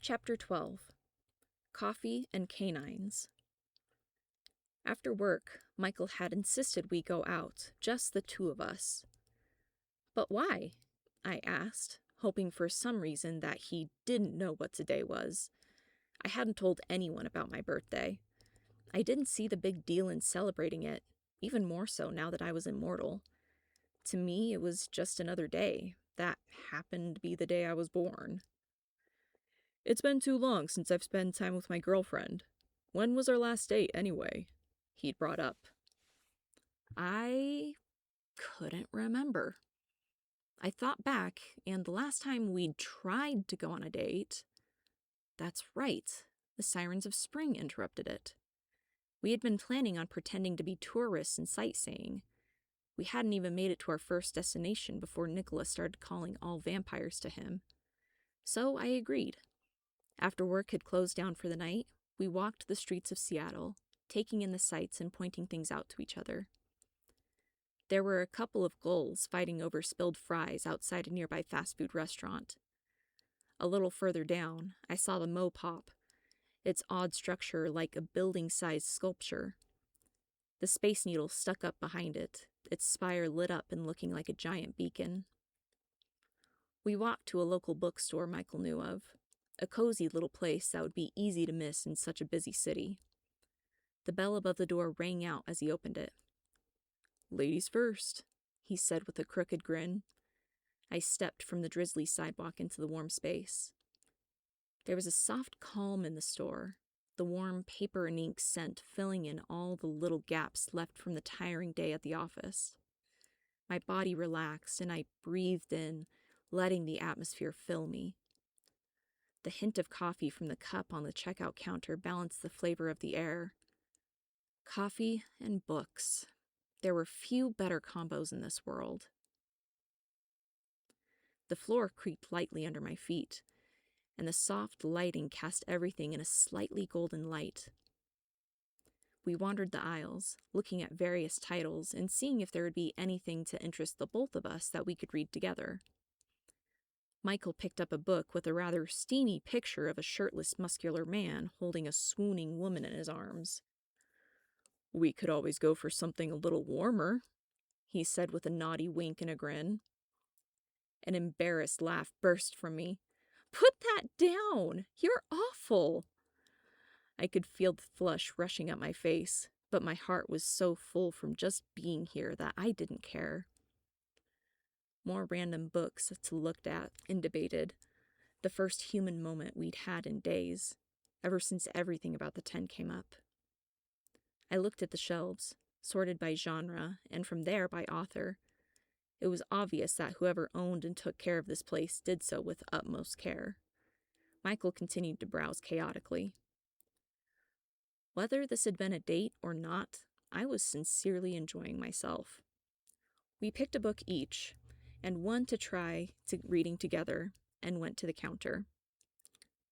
Chapter 12. Coffee and Canines. After work, Michael had insisted we go out, just the two of us. "But why?" I asked, hoping for some reason that he didn't know what today was. I hadn't told anyone about my birthday. I didn't see the big deal in celebrating it, even more so now that I was immortal. To me, it was just another day. That happened to be the day I was born. "It's been too long since I've spent time with my girlfriend. When was our last date, anyway?" he'd brought up. I couldn't remember. I thought back, and the last time we'd tried to go on a date... That's right, the sirens of spring interrupted it. We had been planning on pretending to be tourists and sightseeing. We hadn't even made it to our first destination before Nicholas started calling all vampires to him. So I agreed. After work had closed down for the night, we walked the streets of Seattle, taking in the sights and pointing things out to each other. There were a couple of gulls fighting over spilled fries outside a nearby fast food restaurant. A little further down, I saw the Mo Pop, its odd structure like a building-sized sculpture. The Space Needle stuck up behind it, its spire lit up and looking like a giant beacon. We walked to a local bookstore Michael knew of, a cozy little place that would be easy to miss in such a busy city. The bell above the door rang out as he opened it. "Ladies first," he said with a crooked grin. I stepped from the drizzly sidewalk into the warm space. There was a soft calm in the store, the warm paper and ink scent filling in all the little gaps left from the tiring day at the office. My body relaxed and I breathed in, letting the atmosphere fill me. The hint of coffee from the cup on the checkout counter balanced the flavor of the air. Coffee and books. There were few better combos in this world. The floor creaked lightly under my feet, and the soft lighting cast everything in a slightly golden light. We wandered the aisles, looking at various titles and seeing if there would be anything to interest the both of us that we could read together. Michael picked up a book with a rather steamy picture of a shirtless, muscular man holding a swooning woman in his arms. "We could always go for something a little warmer," he said with a naughty wink and a grin. An embarrassed laugh burst from me. "Put that down! You're awful!" I could feel the flush rushing up my face, but my heart was so full from just being here that I didn't care. More random books to look at and debated. The first human moment we'd had in days, ever since everything about the 10 came up. I looked at the shelves, sorted by genre, and from there by author. It was obvious that whoever owned and took care of this place did so with utmost care. Michael continued to browse chaotically. Whether this had been a date or not, I was sincerely enjoying myself. We picked a book each, and one to try reading together, and went to the counter.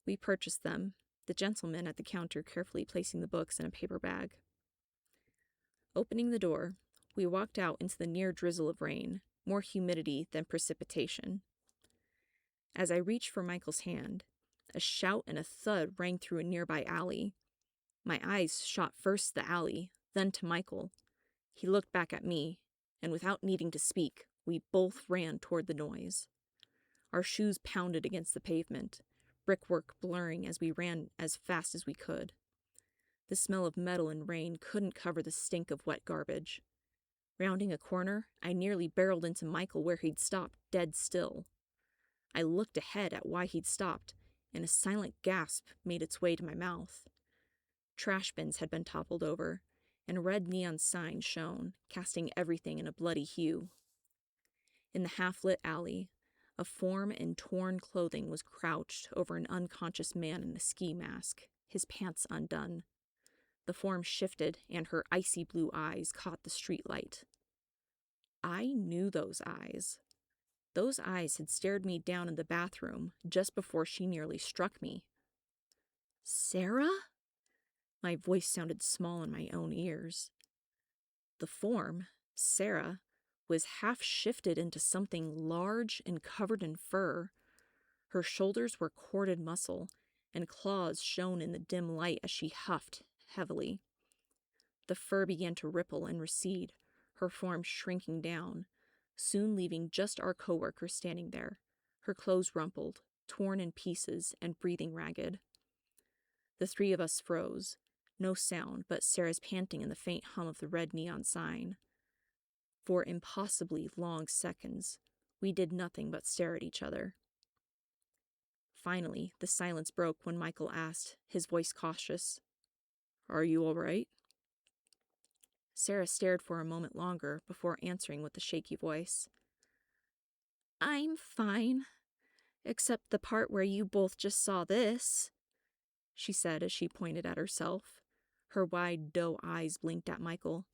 We purchased them, the gentleman at the counter carefully placing the books in a paper bag. Opening the door, we walked out into the near drizzle of rain, more humidity than precipitation. As I reached for Michael's hand, a shout and a thud rang through a nearby alley. My eyes shot first to the alley, then to Michael. He looked back at me, and without needing to speak, we both ran toward the noise. Our shoes pounded against the pavement, brickwork blurring as we ran as fast as we could. The smell of metal and rain couldn't cover the stink of wet garbage. Rounding a corner, I nearly barreled into Michael where he'd stopped, dead still. I looked ahead at why he'd stopped, and a silent gasp made its way to my mouth. Trash bins had been toppled over, and red neon signs shone, casting everything in a bloody hue. In the half-lit alley, a form in torn clothing was crouched over an unconscious man in a ski mask, his pants undone. The form shifted, and her icy blue eyes caught the streetlight. I knew those eyes. Those eyes had stared me down in the bathroom just before she nearly struck me. "Sarah?" My voice sounded small in my own ears. The form, Sarah, was half shifted into something large and covered in fur. Her shoulders were corded muscle, and claws shone in the dim light as she huffed heavily. The fur began to ripple and recede, her form shrinking down, soon leaving just our coworker standing there, her clothes rumpled, torn in pieces, and breathing ragged. The three of us froze, no sound but Sarah's panting and the faint hum of the red neon sign. For impossibly long seconds, we did nothing but stare at each other. Finally, the silence broke when Michael asked, his voice cautious, "Are you all right?" Sarah stared for a moment longer before answering with a shaky voice. "I'm fine, except the part where you both just saw this," she said as she pointed at herself. Her wide doe eyes blinked at Michael.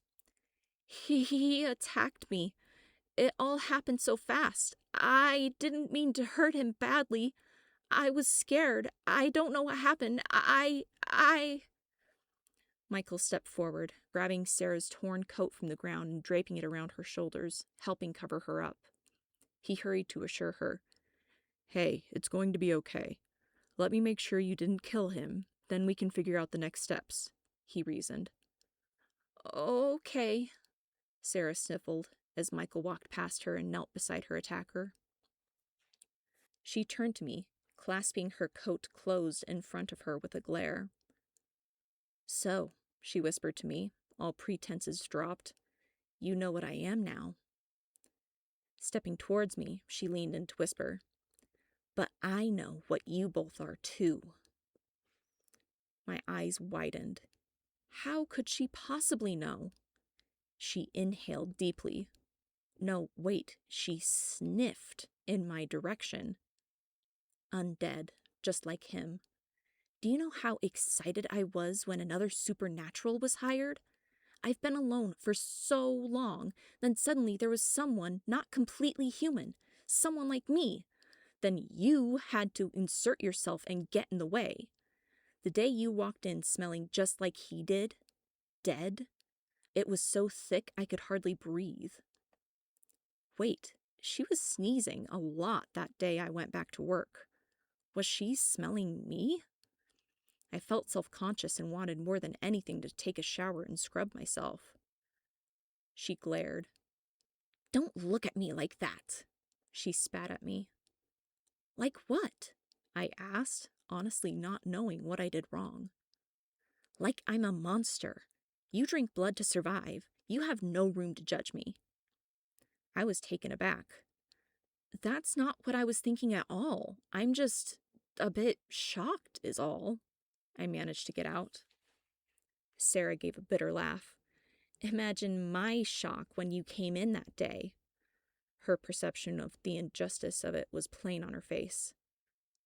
He attacked me. It all happened so fast. I didn't mean to hurt him badly. I was scared. I don't know what happened. Michael stepped forward, grabbing Sarah's torn coat from the ground and draping it around her shoulders, helping cover her up. He hurried to assure her. "Hey, it's going to be okay. Let me make sure you didn't kill him, then we can figure out the next steps," he reasoned. "Okay," Sarah sniffled as Michael walked past her and knelt beside her attacker. She turned to me, clasping her coat closed in front of her with a glare. "So," she whispered to me, all pretenses dropped, "you know what I am now." Stepping towards me, she leaned in to whisper, "But I know what you both are too." My eyes widened. How could she possibly know? She inhaled deeply. No, wait, she sniffed in my direction. Undead, just like him. Do you know how excited I was when another supernatural was hired? I've been alone for so long, then suddenly there was someone not completely human, someone like me. Then you had to insert yourself and get in the way. The day you walked in smelling just like he did, dead, it was so thick I could hardly breathe. Wait, she was sneezing a lot that day I went back to work. Was she smelling me? I felt self-conscious and wanted more than anything to take a shower and scrub myself. She glared. "Don't look at me like that," she spat at me. "Like what?" I asked, honestly not knowing what I did wrong. "Like I'm a monster. You drink blood to survive. You have no room to judge me." I was taken aback. "That's not what I was thinking at all. I'm just a bit shocked is all," I managed to get out. Sarah gave a bitter laugh. "Imagine my shock when you came in that day." Her perception of the injustice of it was plain on her face.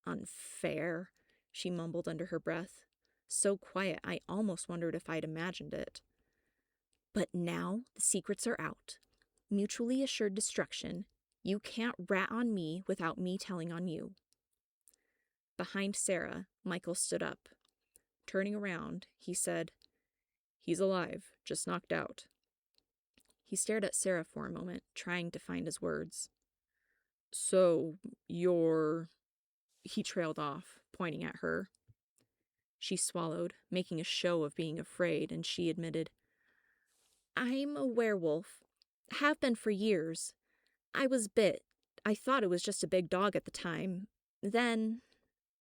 "Unfair," she mumbled under her breath. So quiet I almost wondered if I'd imagined it. "But now the secrets are out. Mutually assured destruction. You can't rat on me without me telling on you." Behind Sarah, Michael stood up. Turning around, he said, "He's alive, just knocked out." He stared at Sarah for a moment, trying to find his words. "So, you're—" He trailed off, pointing at her. She swallowed, making a show of being afraid, and she admitted, "I'm a werewolf. Have been for years. I was bit. I thought it was just a big dog at the time. Then—"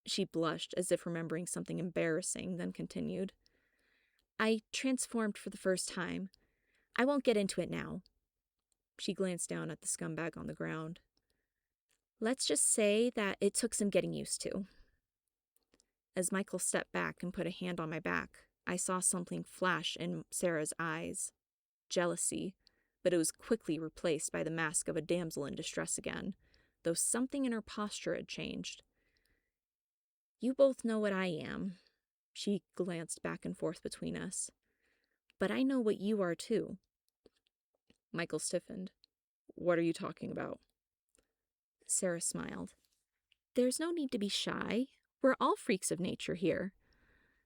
She blushed, as if remembering something embarrassing, then continued, "I transformed for the first time. I won't get into it now." She glanced down at the scumbag on the ground. "Let's just say that it took some getting used to." As Michael stepped back and put a hand on my back, I saw something flash in Sarah's eyes. Jealousy, but it was quickly replaced by the mask of a damsel in distress again, though something in her posture had changed. "You both know what I am." She glanced back and forth between us. "But I know what you are too." Michael stiffened. "What are you talking about?" Sarah smiled. "There's no need to be shy. We're all freaks of nature here.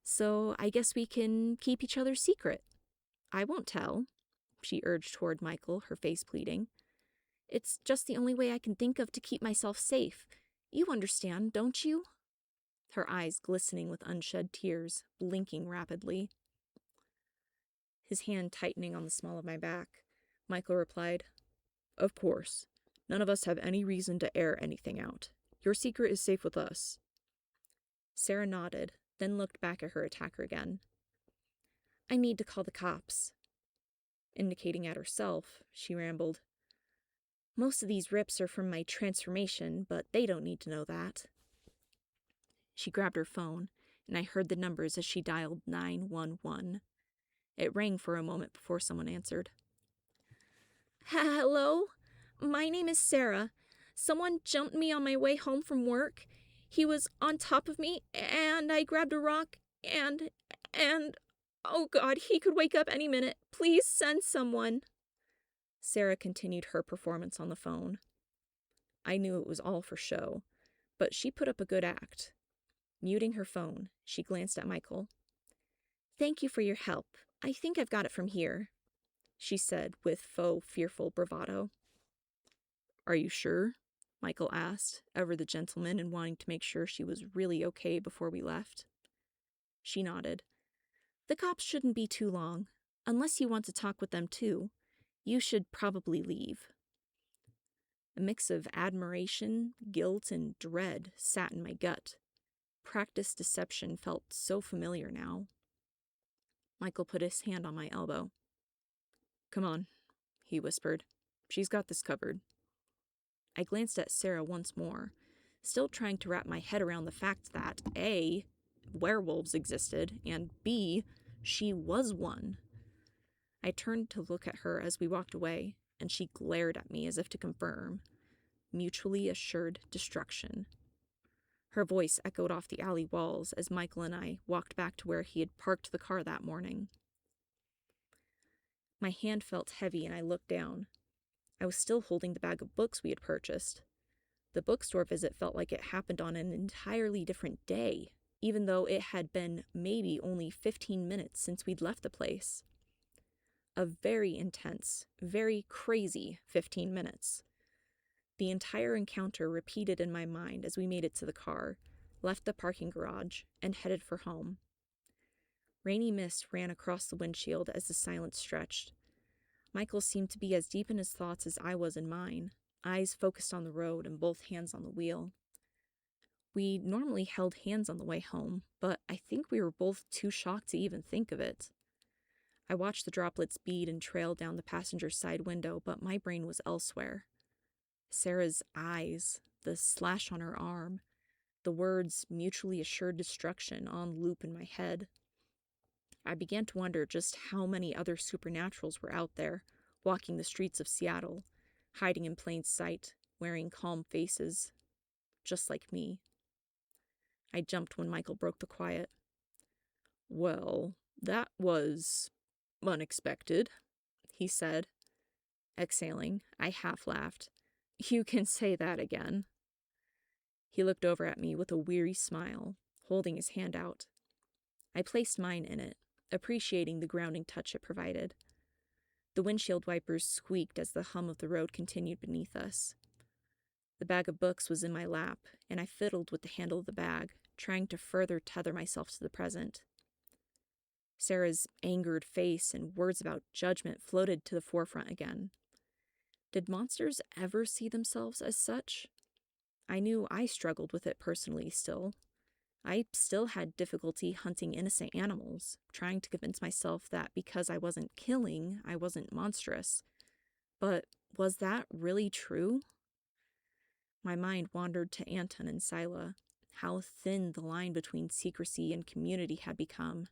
So I guess we can keep each other's secret. I won't tell," she urged toward Michael, her face pleading. "It's just the only way I can think of to keep myself safe. You understand, don't you?" her eyes glistening with unshed tears, blinking rapidly. His hand tightening on the small of my back, Michael replied, "Of course. None of us have any reason to air anything out. Your secret is safe with us." Sarah nodded, then looked back at her attacker again. "I need to call the cops." Indicating at herself, she rambled, "Most of these rips are from my transformation, but they don't need to know that." She grabbed her phone, and I heard the numbers as she dialed 911. It rang for a moment before someone answered. "Hello? My name is Sarah. Someone jumped me on my way home from work. He was on top of me, and I grabbed a rock, and, oh God, he could wake up any minute. Please send someone." Sarah continued her performance on the phone. I knew it was all for show, but she put up a good act. Muting her phone, she glanced at Michael. "Thank you for your help. I think I've got it from here," she said with faux fearful bravado. "Are you sure?" Michael asked, ever the gentleman and wanting to make sure she was really okay before we left. She nodded. "The cops shouldn't be too long. Unless you want to talk with them too, you should probably leave." A mix of admiration, guilt, and dread sat in my gut. Practiced deception felt so familiar now. Michael put his hand on my elbow. "Come on," he whispered. "She's got this covered." I glanced at Sarah once more, still trying to wrap my head around the fact that A, werewolves existed, and B, she was one. I turned to look at her as we walked away, and she glared at me as if to confirm. Mutually assured destruction. Her voice echoed off the alley walls as Michael and I walked back to where he had parked the car that morning. My hand felt heavy and I looked down. I was still holding the bag of books we had purchased. The bookstore visit felt like it happened on an entirely different day, even though it had been maybe only 15 minutes since we'd left the place. A very intense, very crazy 15 minutes. The entire encounter repeated in my mind as we made it to the car, left the parking garage, and headed for home. Rainy mist ran across the windshield as the silence stretched. Michael seemed to be as deep in his thoughts as I was in mine, eyes focused on the road and both hands on the wheel. We normally held hands on the way home, but I think we were both too shocked to even think of it. I watched the droplets bead and trail down the passenger's side window, but my brain was elsewhere. Sarah's eyes, the slash on her arm, the words mutually assured destruction on loop in my head. I began to wonder just how many other supernaturals were out there, walking the streets of Seattle, hiding in plain sight, wearing calm faces, just like me. I jumped when Michael broke the quiet. "Well, that was unexpected," he said. Exhaling, I half laughed. "You can say that again." He looked over at me with a weary smile, holding his hand out. I placed mine in it, appreciating the grounding touch it provided. The windshield wipers squeaked as the hum of the road continued beneath us. The bag of books was in my lap, and I fiddled with the handle of the bag, trying to further tether myself to the present. Sarah's angered face and words about judgment floated to the forefront again. Did monsters ever see themselves as such? I knew I struggled with it personally still. I still had difficulty hunting innocent animals, trying to convince myself that because I wasn't killing, I wasn't monstrous. But was that really true? My mind wandered to Anton and Sila, how thin the line between secrecy and community had become.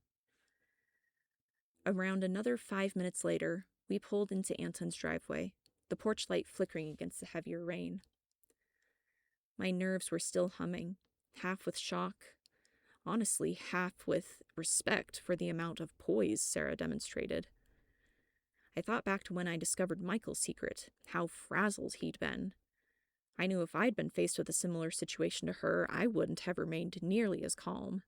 Around another 5 minutes later, we pulled into Anton's driveway, the porch light flickering against the heavier rain. My nerves were still humming, half with shock, honestly half with respect for the amount of poise Sarah demonstrated. I thought back to when I discovered Michael's secret, how frazzled he'd been. I knew if I'd been faced with a similar situation to her, I wouldn't have remained nearly as calm.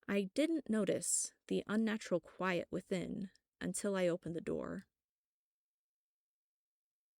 I didn't notice the unnatural quiet within until I opened the door.